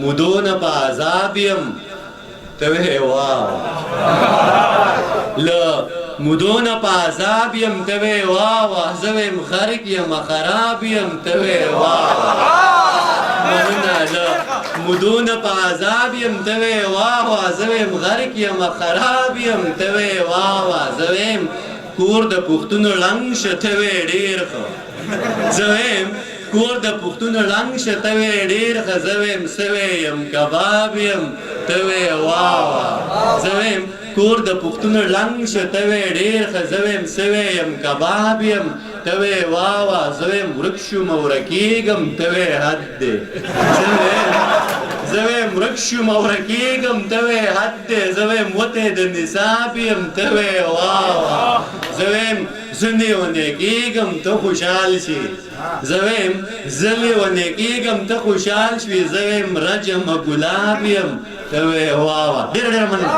مودون په عذاب یم ته وې واه له مودون په عذاب یم ته وې واه زه ویم غرق یم خراب یم ته وې واه مننه له مودون په عذاب یم ته وې واه زه ویم غرق یم خراب یم ته وې واه زه ویم کور د پښتون لنګ شه ته وې ډېر ښه زه ویم کور د پښتون لنګ شه ته وې ډېر ښه زه ویم سوی یم کباب یم ته وې واه زه ویم کور د پښتون لنګ شه ته وې ډېر ښه زه ویم سوی یم کباب یم ته وې واه زه ویم ورک شوم ورکېږم ته وې حد دی زه ویم ورک شوم ورکېږم ته وې حد دی زه ویم وتی د نصاب یم ته وې واه زه ویم زه لیونی کېږم ته خوشحال شي زه ویم زه لیونی کېږم ته خوشحال شوې زه ویم رجمه ګلاب یم ته وې واه ډېره ډېره مننه